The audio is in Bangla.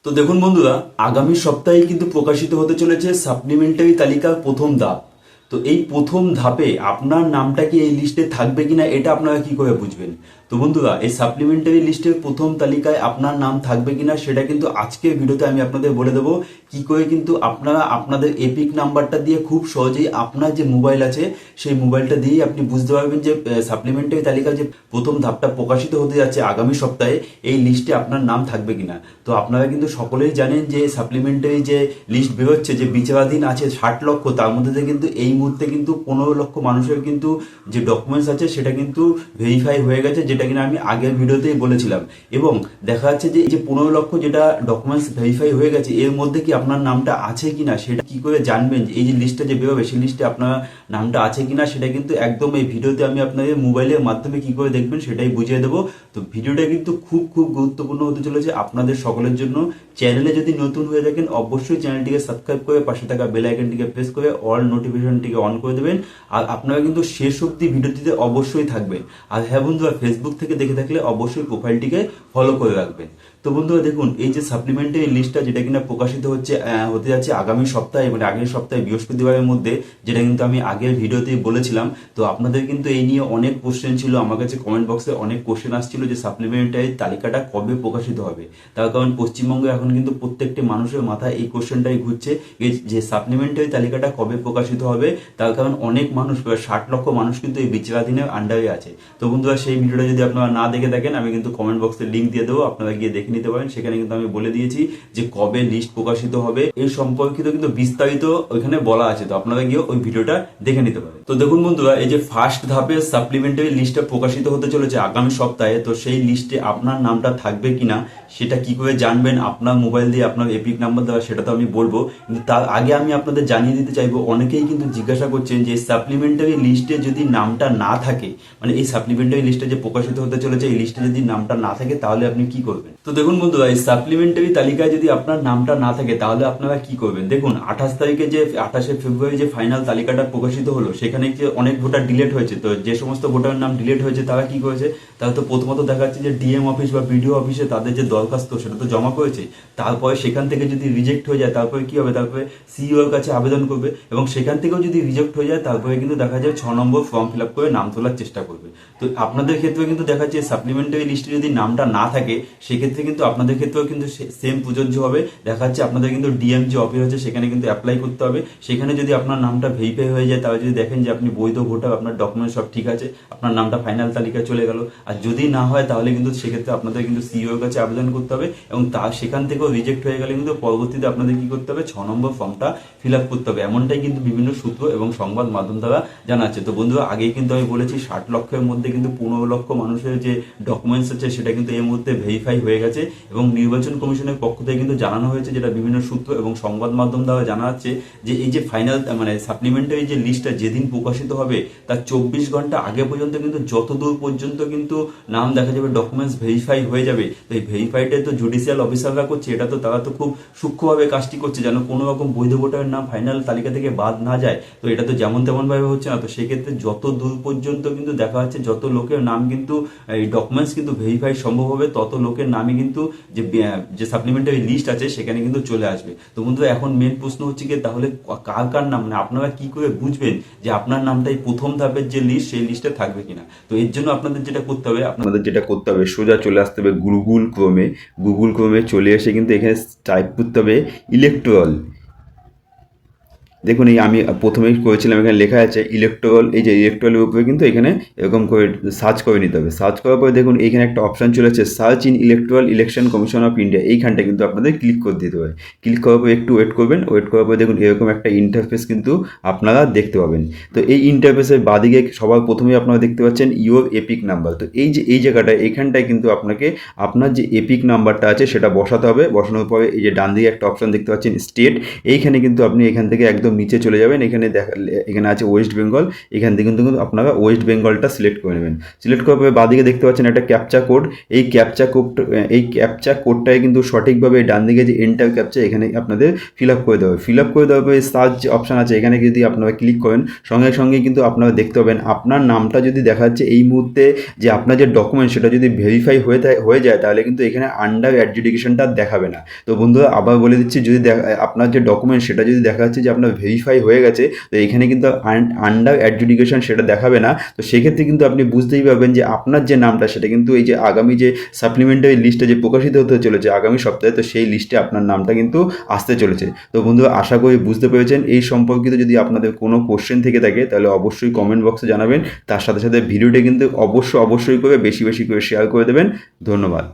তো দেখুন বন্ধুরা, আগামী সপ্তাহে কিন্তু প্রকাশিত হতে চলেছে সাপ্লিমেন্টারি তালিকার প্রথম ধাপ। তো এই প্রথম ধাপে আপনার নামটা কি এই লিস্টে থাকবে কিনা এটা আপনারা কি করে বুঝবেন? তো বন্ধুরা, এই সাপ্লিমেন্টারি লিস্টের প্রথম তালিকায় আপনার নাম থাকবে কিনা সেটা কিন্তু আজকের ভিডিওতে আমি আপনাদের বলে দেবো কি করে কিন্তু আপনারা আপনাদের এপিক নাম্বারটা দিয়ে খুব সহজেই আপনার যে মোবাইল আছে সেই মোবাইলটা দিয়েই আপনি বুঝতে পারবেন যে সাপ্লিমেন্টারি তালিকার যে প্রথম ধাপটা প্রকাশিত হতে যাচ্ছে আগামী সপ্তাহে এই লিস্টে আপনার নাম থাকবে কিনা। তো আপনারা কিন্তু সকলেই জানেন যে সাপ্লিমেন্টারি যে লিস্ট বেরোচ্ছে যে বিচারাধীন আছে 60 লক্ষ, তার মধ্যে থেকে কিন্তু এই মুহূর্তে কিন্তু 15 লক্ষ মানুষের কিন্তু যে ডকুমেন্টস আছে সেটা কিন্তু ভেরিফাই হয়ে গেছে, যেটা কিনা আমি আগের ভিডিওতেই বলেছিলাম। এবং দেখা যাচ্ছে যে এই যে 15 লক্ষ যেটা ডকুমেন্টস ভেরিফাই হয়ে গেছে এর মধ্যে কি আপনার নামটা আছে কিনা সেটা কি করে জানবেন? এই যে লিস্টটা যে বেরোবে সেই লিস্টে আপনার নামটা আছে কিনা সেটা কিন্তু একদম এই ভিডিওতে আমি আপনাদের মোবাইলের মাধ্যমে কি করে দেখবেন সেটাই বুঝিয়ে দেবো। তো ভিডিওটা কিন্তু খুব খুব গুরুত্বপূর্ণ হতে চলেছে আপনাদের সকলের জন্য। চ্যানেলে যদি নতুন হয়ে থাকেন অবশ্যই চ্যানেলটিকে সাবস্ক্রাইব করে পাশে থাকা বেল আইকনটিকে প্রেস করে অল নোটিফিকেশনটিকে অন করে দেবেন। আর আপনারা কিন্তু শেষ অবধি ভিডিওটিতে অবশ্যই থাকবেন। আর হ্যাঁ বন্ধুরা, ফেসবুক থেকে দেখে থাকলে অবশ্যই প্রোফাইলটিকে ফলো করে রাখবেন। তো বন্ধুরা দেখুন, এই যে সাপ্লিমেন্টারি লিস্টটা যেটা কিনা প্রকাশিত হতে যাচ্ছে আগামী সপ্তাহে, মানে আগের সপ্তাহে বৃহস্পতিবারের মধ্যে, যেটা কিন্তু আমি আগের ভিডিওতেই বলেছিলাম। তো আপনাদের কিন্তু এই নিয়ে অনেক কোশ্চেন ছিল, আমার কাছে কমেন্ট বক্সে অনেক কোশ্চেন আসছিল যে সাপ্লিমেন্টারি তালিকাটা কবে প্রকাশিত হবে। তার কারণ পশ্চিমবঙ্গে এখন কিন্তু প্রত্যেকটি মানুষের মাথায় এই কোশ্চেনটাই ঘুরছে যে সাপ্লিমেন্টারি তালিকাটা কবে প্রকাশিত হবে। তার কারণ অনেক মানুষ, প্রায় 60 লক্ষ মানুষ কিন্তু এই বিচারাধীনের আন্ডারে আছে। তো বন্ধুরা, সেই ভিডিওটা যদি আপনারা না দেখে থাকেন আমি কিন্তু কমেন্ট বক্সে লিঙ্ক দিয়ে দেবো, আপনারা গিয়ে দেখে নিতে পারেন। সেখানে কিন্তু আমি বলে দিয়েছি যে কবে লিস্ট প্রকাশিত হবে এই সম্পর্কিত কিন্তু বিস্তারিত ওইখানে বলা আছে। তো আপনারা গিয়ে ওই ভিডিওটা দেখে নিতে পারেন। তো দেখুন বন্ধুরা, এই যে ফার্স্ট ধাপে সাপ্লিমেন্টারি লিস্টটা প্রকাশিত হতে চলেছে আগামী সপ্তাহে, তো সেই লিস্টে আপনার নামটা থাকবে কিনা সেটা কি করে জানবেন? আপনার মোবাইল দিয়ে আপনার এপিক নাম্বার দেওয়া, সেটা তো আমি বলবো, কিন্তু তার আগে আমি আপনাদের জানিয়ে দিতে চাইবো, অনেকেই কিন্তু জিজ্ঞাসা করছেন যে সাপ্লিমেন্টারি লিস্টে যদি নামটা না থাকে, মানে এই সাপ্লিমেন্টারি লিস্টে যে প্রকাশিত হতে চলেছে এই লিস্টে যদি নামটা না থাকে তাহলে আপনি কি করবেন? তো দেখুন বন্ধুরা, এই সাপ্লিমেন্টারি তালিকায় যদি আপনার নামটা না থাকে তাহলে আপনারা কি করবেন? দেখুন 28 তারিখে যে 28শে ফেব্রুয়ারি যে ফাইনাল তালিকাটা প্রকাশিত হলো সেখানে যে অনেক ভোটার ডিলেট হয়েছে। তো যে সমস্ত ভোটারের নাম ডিলেট হয়েছে তারা কি করেছে? তারা তো প্রথমত দেখা যাচ্ছে যে ডিএম অফিস বা বিডিও অফিসে তাদের যে দরখাস্ত সেটা তো জমা করেছে। তারপরে সেখান থেকে যদি রিজেক্ট হয়ে যায় তারপরে কি হবে? তারপরে সিইওর কাছে আবেদন করবে এবং সেখান থেকেও যদি রিজেক্ট হয়ে যায় তারপরে কিন্তু দেখা যায় 6 নম্বর ফর্ম ফিল আপ করে নাম তোলার চেষ্টা করবে। তো আপনাদের ক্ষেত্রে কিন্তু দেখা যাচ্ছে সাপ্লিমেন্টারি লিস্টে যদি নামটা না থাকে সেক্ষেত্রে কিন্তু আপনাদের ক্ষেত্রেও কিন্তু সেম প্রযোজ্য হবে। দেখা যাচ্ছে আপনাদের কিন্তু ডিএম যে অফিস আছে সেখানে কিন্তু অ্যাপ্লাই করতে হবে। সেখানে যদি আপনার নামটা ভেরিফাই হয়ে যায়, তাহলে যদি দেখেন যে আপনি বৈধ ভোটার, আপনার ডকুমেন্ট সব ঠিক আছে, আপনার নামটা ফাইনাল তালিকায় চলে গেল। আর যদি না হয় তাহলে কিন্তু সেক্ষেত্রে আপনাদের কিন্তু সিইওর কাছে আবেদন করতে হবে এবং সেখান থেকেও রিজেক্ট হয়ে গেলে কিন্তু পরবর্তীতে আপনাদের কি করতে হবে? 6 নম্বর ফর্মটা ফিল আপ করতে হবে। এমনটাই কিন্তু বিভিন্ন সূত্র এবং সংবাদ মাধ্যম দ্বারা জানাচ্ছে। তো বন্ধুরা, আগেই কিন্তু আমি বলেছি 60 লক্ষের মধ্যে কিন্তু 15 লক্ষ মানুষের যে ডকুমেন্টস আছে সেটা কিন্তু এই মুহূর্তে ভেরিফাই হয়ে গেছে এবং নির্বাচন কমিশনের পক্ষ থেকে কিন্তু জানানো হয়েছে, যেটা বিভিন্ন সূত্র এবং সংবাদ মাধ্যম দ্বারা জানা যাচ্ছে, যে এই যে ফাইনাল মানে সাপ্লিমেন্টারি যে লিস্টটা যেদিন প্রকাশিত হবে তার 24 ঘন্টা আগে পর্যন্ত কিন্তু যতদূর পর্যন্ত কিন্তু নাম দেখা যাবে ডকুমেন্টস ভেরিফাই হয়ে যাবে। তো এই ভেরিফাইটাই তো জুডিশিয়াল অফিসাররা করছে, এটা তো তারা তো খুব সূক্ষ্মভাবে কাজটি করছে যেন কোনো রকম বৈধ ভোটারের নাম ফাইনাল তালিকা থেকে বাদ না যায়। তো এটা তো যেমন তেমন ভাবে হচ্ছে না। তো সেক্ষেত্রে যত দূর পর্যন্ত কিন্তু দেখা যাচ্ছে যত লোকের নাম কিন্তু এই ডকুমেন্টস কিন্তু ভেরিফাই সম্ভব হবে তত লোকের নামই কিন্তু যে সাপ্লিমেন্টারি লিস্ট আছে সেখানে কিন্তু চলে আসবে। তো বন্ধুরা, এখন মেন প্রশ্ন হচ্ছে কি, তাহলে কার কার নাম, মানে আপনারা কি করে বুঝবেন যে আপনার নামটাই প্রথম ধাপের যে লিস্ট সেই লিস্টে থাকবে কিনা? তো এর জন্য আপনাদের যেটা করতে হবে সোজা চলে আসতে হবে গুগল ক্রোমে চলে এসে কিন্তু এখানে টাইপ করতে হবে ইলেকটোরাল। দেখুন, এই আমি প্রথমেই করেছিলাম, এখানে লেখা আছে ইলেকট্রাল। এই যে ইলেকট্রালের উপরে কিন্তু এখানে এরকম করে সার্চ করে নিতে হবে। সার্চ করার পরে দেখুন এইখানে একটা অপশান চলে আছে search in electoral election commission of India. এইখানটা কিন্তু আপনাদের ক্লিক করে দিতে হবে। ক্লিক করার পরে একটু ওয়েট করবেন। ওয়েট করার পরে দেখুন এরকম একটা ইন্টারফেস কিন্তু আপনারা দেখতে পাবেন। তো এই ইন্টারফেসের বাদিকে সবার প্রথমেই আপনারা দেখতে পাচ্ছেন ইওর এপিক নাম্বার। তো এই জায়গাটায় এইখানটায় কিন্তু আপনাকে আপনার যে এপিক নাম্বারটা আছে সেটা বসাতে হবে। বসানোর পরে এই যে ডান দিকে একটা অপশান দেখতে পাচ্ছেন স্টেট, এইখানে কিন্তু আপনি এখান থেকে একদম নিচে চলে যাবেন, এখানে এখানে আছে ওয়েস্ট বেঙ্গল, এখান থেকে কিন্তু আপনারা ওয়েস্ট বেঙ্গলটা সিলেক্ট করে নেবেন। সিলেক্ট করার পরে বাঁদিকে দেখতে পাচ্ছেন একটা ক্যাপচা কোড, এই ক্যাপচা কোডটাই কিন্তু সঠিকভাবে ডান দিকে যে এন্টার ক্যাপচা এখানে আপনাদের ফিল আপ করে দেবে। ফিল আপ করে দেওয়ার পরে সার্চ যে অপশান আছে এখানে যদি আপনারা ক্লিক করেন সঙ্গে সঙ্গে কিন্তু আপনারা দেখতে পাবেন আপনার নামটা যদি দেখা যাচ্ছে এই মুহূর্তে যে আপনার যে ডকুমেন্ট সেটা যদি ভেরিফাই হয়ে যায় তাহলে কিন্তু এখানে আন্ডার অ্যাডজুডিকেশনটা দেখাবে না। তো বন্ধুরা আবার বলে দিচ্ছি, যদি আপনার যে ডকুমেন্ট সেটা যদি দেখা যাচ্ছে যে আপনার ভেরিফাই হয়ে গেছে তো এখানে কিন্তু আন্ডার অ্যাডজুডিকেশন সেটা দেখাবে না। তো সেক্ষেত্রে কিন্তু আপনি বুঝতেই পারবেন যে আপনার যে নামটা সেটা কিন্তু এই যে আগামী যে সাপ্লিমেন্টারি লিস্টে যে প্রকাশিত হতে চলেছে আগামী সপ্তাহে, তো সেই লিস্টে আপনার নামটা কিন্তু আসতে চলেছে। তো বন্ধুরা আশা করি বুঝতে পেরেছেন। এই সম্পর্কিত যদি আপনাদের কোনো কোশ্চেন থেকে থাকে তাহলে অবশ্যই কমেন্ট বক্সে জানাবেন। তার সাথে সাথে ভিডিওটি কিন্তু অবশ্যই করে বেশি করে শেয়ার করে দেবেন। ধন্যবাদ।